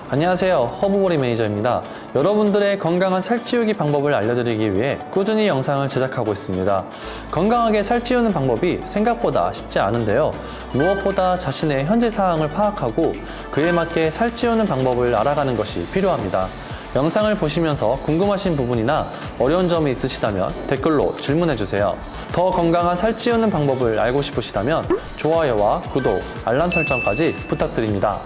안녕하세요, 허브보리 매니저입니다. 여러분들의 건강한 살찌우기 방법을 알려드리기 위해 꾸준히 영상을 제작하고 있습니다. 건강하게 살찌우는 방법이 생각보다 쉽지 않은데요. 무엇보다 자신의 현재 상황을 파악하고 그에 맞게 살찌우는 방법을 알아가는 것이 필요합니다. 영상을 보시면서 궁금하신 부분이나 어려운 점이 있으시다면 댓글로 질문해주세요. 더 건강한 살찌우는 방법을 알고 싶으시다면 좋아요와 구독, 알람 설정까지 부탁드립니다.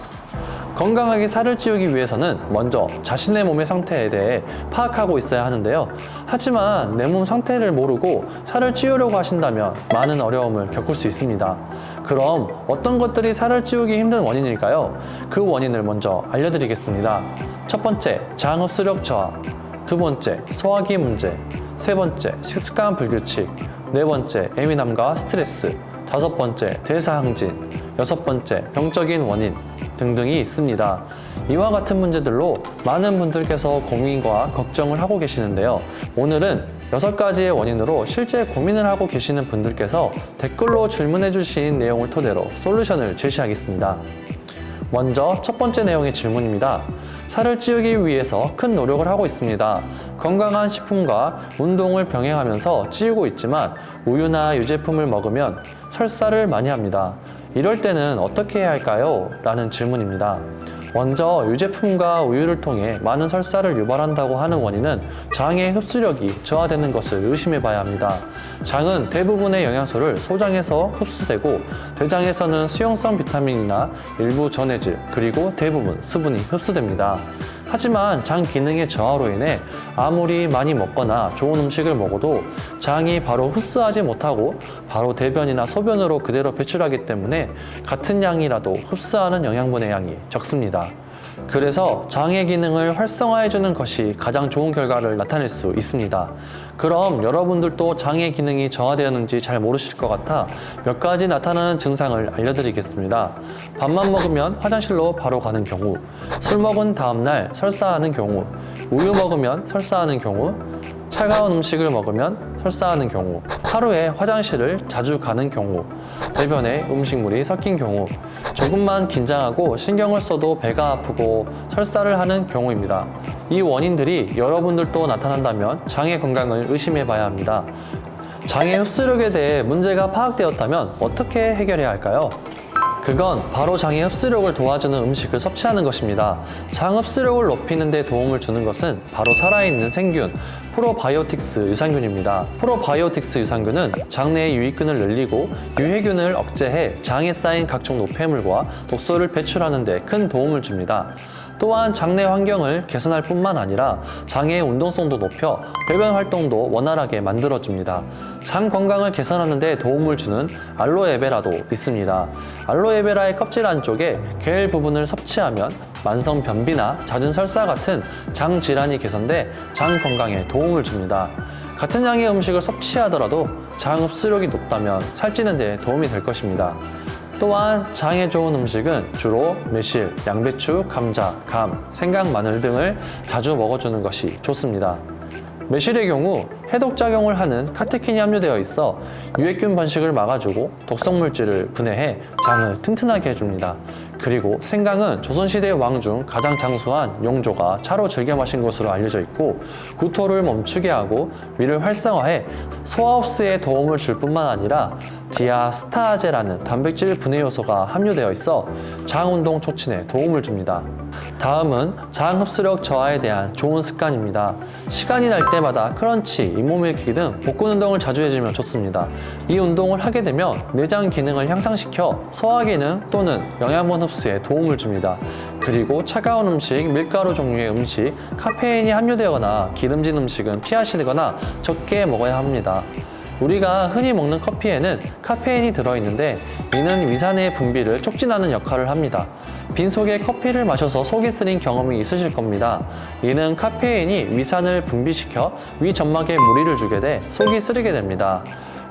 건강하게 살을 찌우기 위해서는 먼저 자신의 몸의 상태에 대해 파악하고 있어야 하는데요. 하지만 내 몸 상태를 모르고 살을 찌우려고 하신다면 많은 어려움을 겪을 수 있습니다. 그럼 어떤 것들이 살을 찌우기 힘든 원인일까요? 그 원인을 먼저 알려드리겠습니다. 첫 번째, 장 흡수력 저하. 두 번째, 소화기 문제. 세 번째, 식습관 불규칙. 네 번째, 예민함과 스트레스. 다섯 번째, 대사항진. 여섯 번째, 병적인 원인 등등이 있습니다. 이와 같은 문제들로 많은 분들께서 고민과 걱정을 하고 계시는데요. 오늘은 6가지의 원인으로 실제 고민을 하고 계시는 분들께서 댓글로 질문해 주신 내용을 토대로 솔루션을 제시하겠습니다. 먼저 첫 번째 내용의 질문입니다. 살을 찌우기 위해서 큰 노력을 하고 있습니다. 건강한 식품과 운동을 병행하면서 찌우고 있지만 우유나 유제품을 먹으면 설사를 많이 합니다. 이럴 때는 어떻게 해야 할까요? 라는 질문입니다. 먼저 유제품과 우유를 통해 많은 설사를 유발한다고 하는 원인은 장의 흡수력이 저하되는 것을 의심해 봐야 합니다. 장은 대부분의 영양소를 소장해서 흡수되고 대장에서는 수용성 비타민이나 일부 전해질 그리고 대부분 수분이 흡수됩니다. 하지만 장 기능의 저하로 인해 아무리 많이 먹거나 좋은 음식을 먹어도 장이 바로 흡수하지 못하고 바로 대변이나 소변으로 그대로 배출하기 때문에 같은 양이라도 흡수하는 영양분의 양이 적습니다. 그래서 장의 기능을 활성화해주는 것이 가장 좋은 결과를 나타낼 수 있습니다. 그럼 여러분들도 장의 기능이 저하되었는지 잘 모르실 것 같아 몇 가지 나타나는 증상을 알려드리겠습니다. 밥만 먹으면 화장실로 바로 가는 경우, 술 먹은 다음날 설사하는 경우, 우유 먹으면 설사하는 경우, 차가운 음식을 먹으면 설사하는 경우, 하루에 화장실을 자주 가는 경우, 대변에 음식물이 섞인 경우, 조금만 긴장하고 신경을 써도 배가 아프고 설사를 하는 경우입니다. 이 원인들이 여러분들도 나타난다면 장의 건강을 의심해 봐야 합니다. 장의 흡수력에 대해 문제가 파악되었다면 어떻게 해결해야 할까요? 그건 바로 장의 흡수력을 도와주는 음식을 섭취하는 것입니다. 장 흡수력을 높이는 데 도움을 주는 것은 바로 살아있는 생균, 프로바이오틱스 유산균입니다. 프로바이오틱스 유산균은 장내의 유익균을 늘리고 유해균을 억제해 장에 쌓인 각종 노폐물과 독소를 배출하는 데 큰 도움을 줍니다. 또한 장내 환경을 개선할 뿐만 아니라 장의 운동성도 높여 배변 활동도 원활하게 만들어줍니다. 장 건강을 개선하는 데 도움을 주는 알로에베라도 있습니다. 알로에베라의 껍질 안쪽에 겔 부분을 섭취하면 만성 변비나 잦은 설사 같은 장 질환이 개선돼 장 건강에 도움을 줍니다. 같은 양의 음식을 섭취하더라도 장 흡수력이 높다면 살찌는 데 도움이 될 것입니다. 또한 장에 좋은 음식은 주로 매실, 양배추, 감자, 감, 생강, 마늘 등을 자주 먹어주는 것이 좋습니다. 매실의 경우 해독작용을 하는 카테킨이 함유되어 있어 유해균 번식을 막아주고 독성물질을 분해해 장을 튼튼하게 해줍니다. 그리고 생강은 조선시대 왕 중 가장 장수한 용조가 차로 즐겨 마신 것으로 알려져 있고 구토를 멈추게 하고 위를 활성화해 소화 흡수에 도움을 줄 뿐만 아니라 디아스타제라는 단백질 분해 요소가 함유되어 있어 장 운동 촉진에 도움을 줍니다. 다음은 장 흡수력 저하에 대한 좋은 습관입니다. 시간이 날 때마다 크런치, 잇몸 일으키기 등 복근 운동을 자주 해주면 좋습니다. 이 운동을 하게 되면 내장 기능을 향상시켜 소화 기능 또는 영양분 흡수에 도움을 줍니다. 그리고 차가운 음식, 밀가루 종류의 음식, 카페인이 함유되거나 기름진 음식은 피하시거나 적게 먹어야 합니다. 우리가 흔히 먹는 커피에는 카페인이 들어있는데 이는 위산의 분비를 촉진하는 역할을 합니다. 빈속에 커피를 마셔서 속이 쓰린 경험이 있으실 겁니다. 이는 카페인이 위산을 분비시켜 위 점막에 무리를 주게 돼 속이 쓰리게 됩니다.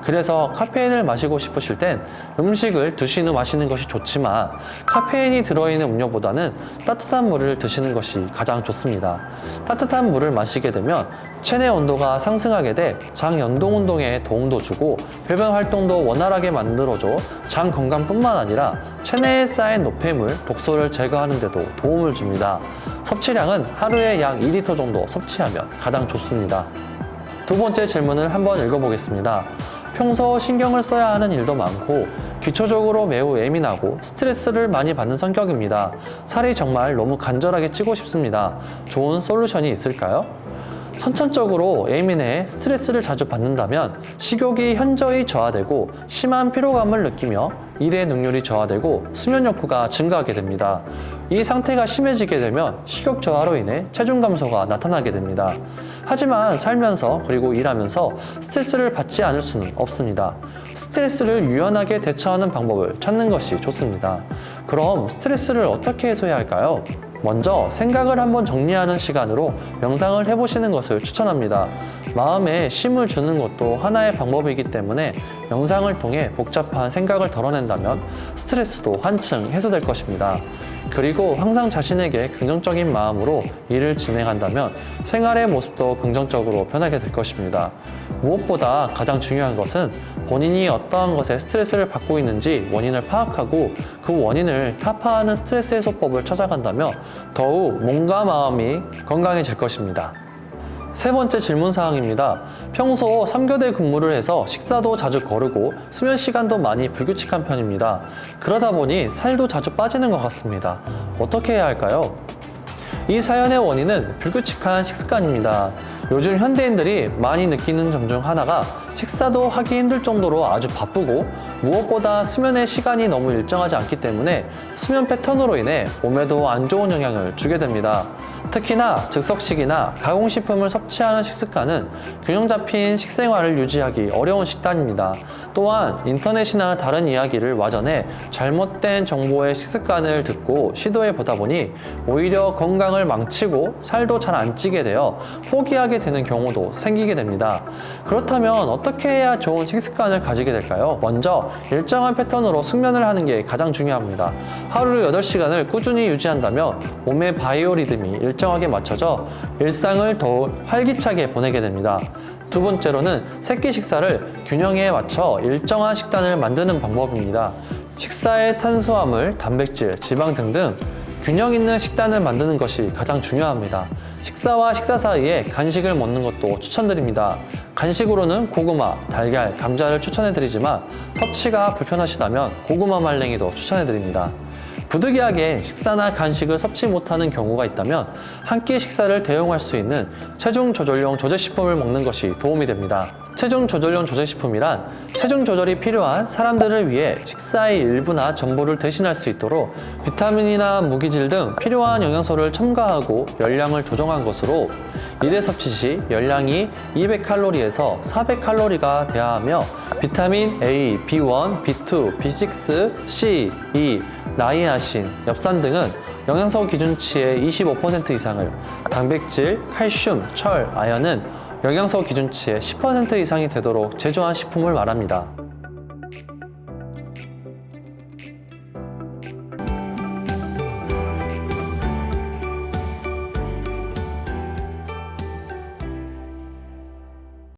그래서 카페인을 마시고 싶으실 땐 음식을 드신 후 마시는 것이 좋지만 카페인이 들어있는 음료보다는 따뜻한 물을 드시는 것이 가장 좋습니다. 따뜻한 물을 마시게 되면 체내 온도가 상승하게 돼 장 연동 운동에 도움도 주고 배변 활동도 원활하게 만들어줘 장 건강뿐만 아니라 체내에 쌓인 노폐물, 독소를 제거하는 데도 도움을 줍니다. 섭취량은 하루에 약 2리터 정도 섭취하면 가장 좋습니다. 두 번째 질문을 한번 읽어보겠습니다. 평소 신경을 써야 하는 일도 많고 기초적으로 매우 예민하고 스트레스를 많이 받는 성격입니다. 살이 정말 너무 간절하게 찌고 싶습니다. 좋은 솔루션이 있을까요? 선천적으로 예민해 스트레스를 자주 받는다면 식욕이 현저히 저하되고 심한 피로감을 느끼며 일의 능률이 저하되고 수면 욕구가 증가하게 됩니다. 이 상태가 심해지게 되면 식욕 저하로 인해 체중 감소가 나타나게 됩니다. 하지만 살면서 그리고 일하면서 스트레스를 받지 않을 수는 없습니다. 스트레스를 유연하게 대처하는 방법을 찾는 것이 좋습니다. 그럼 스트레스를 어떻게 해소해야 할까요? 먼저 생각을 한번 정리하는 시간으로 명상을 해보시는 것을 추천합니다. 마음에 쉼을 주는 것도 하나의 방법이기 때문에 명상을 통해 복잡한 생각을 덜어낸다면 스트레스도 한층 해소될 것입니다. 그리고 항상 자신에게 긍정적인 마음으로 일을 진행한다면 생활의 모습도 긍정적으로 변하게 될 것입니다. 무엇보다 가장 중요한 것은 본인이 어떠한 것에 스트레스를 받고 있는지 원인을 파악하고 그 원인을 타파하는 스트레스 해소법을 찾아간다면 더욱 몸과 마음이 건강해질 것입니다. 세 번째 질문 사항입니다. 평소 3교대 근무를 해서 식사도 자주 거르고 수면 시간도 많이 불규칙한 편입니다. 그러다 보니 살도 자주 빠지는 것 같습니다. 어떻게 해야 할까요? 이 사연의 원인은 불규칙한 식습관입니다. 요즘 현대인들이 많이 느끼는 점 중 하나가 식사도 하기 힘들 정도로 아주 바쁘고 무엇보다 수면의 시간이 너무 일정하지 않기 때문에 수면 패턴으로 인해 몸에도 안 좋은 영향을 주게 됩니다. 특히나 즉석식이나 가공식품을 섭취하는 식습관은 균형 잡힌 식생활을 유지하기 어려운 식단입니다. 또한 인터넷이나 다른 이야기를 와전해 잘못된 정보의 식습관을 듣고 시도해 보다 보니 오히려 건강을 망치고 살도 잘 안 찌게 되어 포기하게 되는 경우도 생기게 됩니다. 그렇다면 어떻게 해야 좋은 식습관을 가지게 될까요? 먼저 일정한 패턴으로 숙면을 하는 게 가장 중요합니다. 하루 8시간을 꾸준히 유지한다면 몸의 바이오리듬이 일정하게 맞춰져 일상을 더욱 활기차게 보내게 됩니다. 두 번째로는 새끼 식사를 균형에 맞춰 일정한 식단을 만드는 방법입니다. 식사의 탄수화물, 단백질, 지방 등등 균형 있는 식단을 만드는 것이 가장 중요합니다. 식사와 식사 사이에 간식을 먹는 것도 추천드립니다. 간식으로는 고구마, 달걀, 감자를 추천해드리지만 섭취가 불편하시다면 고구마 말랭이도 추천해드립니다. 부득이하게 식사나 간식을 섭취 못하는 경우가 있다면 한 끼 식사를 대용할 수 있는 체중 조절용 조제식품을 먹는 것이 도움이 됩니다. 체중 조절용 조제식품이란 체중 조절이 필요한 사람들을 위해 식사의 일부나 전부를 대신할 수 있도록 비타민이나 무기질 등 필요한 영양소를 첨가하고 열량을 조정한 것으로 1회 섭취 시 열량이 200칼로리에서 400칼로리가 돼야 하며 비타민 A, B1, B2, B6, C, E, 나이아신, 엽산 등은 영양소 기준치의 25% 이상을, 단백질, 칼슘, 철, 아연은 영양소 기준치의 10% 이상이 되도록 제조한 식품을 말합니다.